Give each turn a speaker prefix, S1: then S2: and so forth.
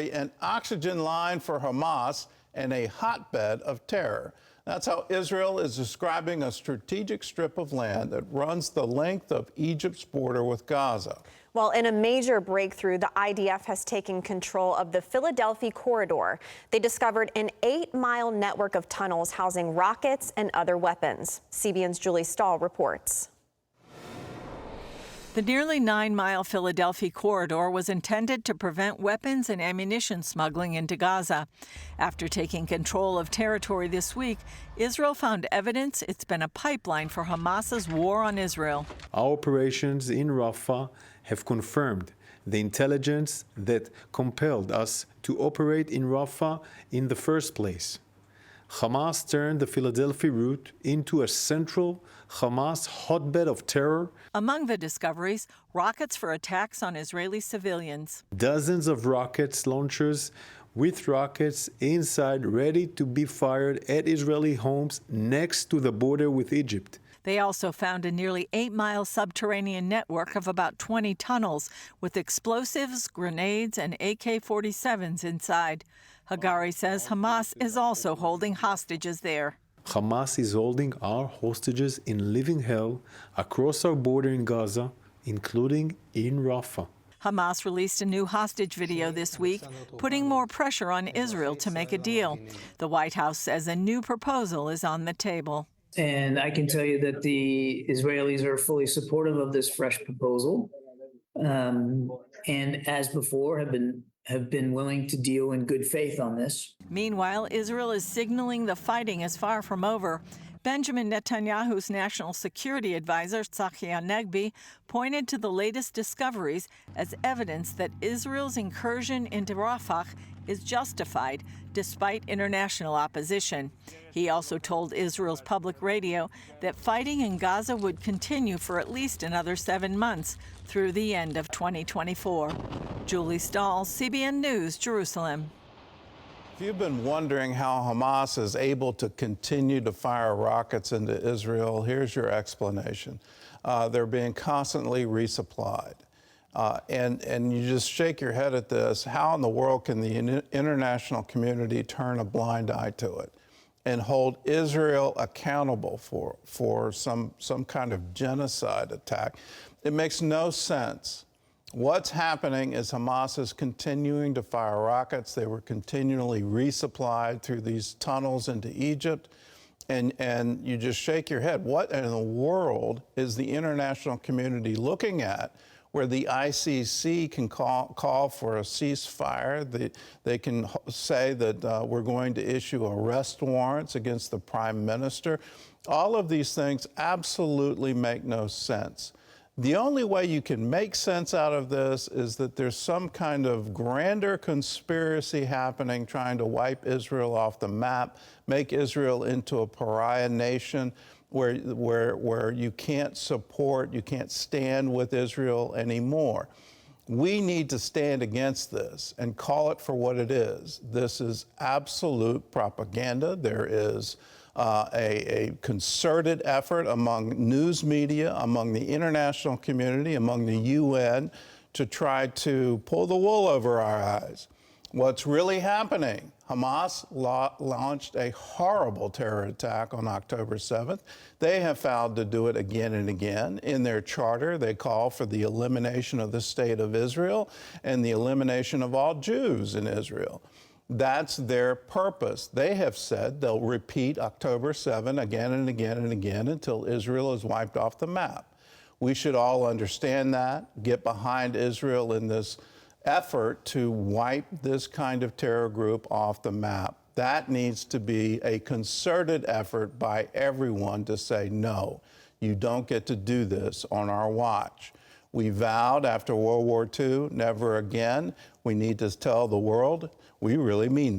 S1: An oxygen line for Hamas and a hotbed of terror. That's how Israel is describing a strategic strip of land that runs the length of Egypt's border with Gaza.
S2: Well, in a major breakthrough, the IDF has taken control of the Philadelphi Corridor. They discovered an 8-mile network of tunnels housing rockets and other weapons. CBN's Stahl reports.
S3: The nearly 9-mile Philadelphi corridor was intended to prevent weapons and ammunition smuggling into Gaza. After taking control of territory this week, Israel found evidence it's been a pipeline for Hamas's war on Israel.
S4: Our operations in Rafah have confirmed the intelligence that compelled us to operate in Rafah in the first place. Hamas turned the Philadelphia route into a central Hamas hotbed of terror.
S3: Among the discoveries, rockets for attacks on Israeli civilians.
S4: Dozens of rocket launchers with rockets inside ready to be fired at Israeli homes next to the border with Egypt.
S3: They also found a nearly 8-mile subterranean network of about 20 tunnels with explosives, grenades, and AK-47s inside. Hagari says Hamas is also holding hostages there.
S4: Hamas is holding our hostages in living hell across our border in Gaza, including in Rafah.
S3: Hamas released a new hostage video this week, putting more pressure on Israel to make a deal. The White House says a new proposal is on the table.
S5: And I can tell you that the Israelis are fully supportive of this fresh proposal, and as before have been willing to deal in good faith on this.
S3: Meanwhile, Israel is signaling the fighting is far from over. Benjamin Netanyahu's national security advisor, Tzachi Hanegbi, pointed to the latest discoveries as evidence that Israel's incursion into Rafah is justified despite international opposition. He also told Israel's public radio that fighting in Gaza would continue for at least another 7 months through the end of 2024. Stahl, CBN News, Jerusalem.
S1: If you've been wondering how Hamas is able to continue to fire rockets into Israel, here's your explanation. They're being constantly resupplied. And you just shake your head at this. How in the world can the international community turn a blind eye to it and hold Israel accountable for some kind of genocide attack? It makes no sense. What's happening is Hamas is continuing to fire rockets. They were continually resupplied through these tunnels into Egypt. And you just shake your head. What in the world is the international community looking at where the ICC can call for a ceasefire? They can say that we're going to issue arrest warrants against the prime minister. All of these things absolutely make no sense. The only way you can make sense out of this is that there's some kind of grander conspiracy happening trying to wipe Israel off the map, make Israel into a pariah nation where you can't stand with Israel anymore. We need to stand against this and call it for what it is. This is absolute propaganda. There is a concerted effort among news media, among the international community, among the UN to try to pull the wool over our eyes. What's really happening? Hamas launched a horrible terror attack on October 7th. They have vowed to do it again and again. In their charter, they call for the elimination of the state of Israel and the elimination of all Jews in Israel. That's their purpose. They have said they'll repeat October 7 again and again and again until Israel is wiped off the map. We should all understand that, get behind Israel in this effort to wipe this kind of terror group off the map. That needs to be a concerted effort by everyone to say, no, you don't get to do this on our watch. We vowed after World War II, never again. We need to tell the world we really mean that.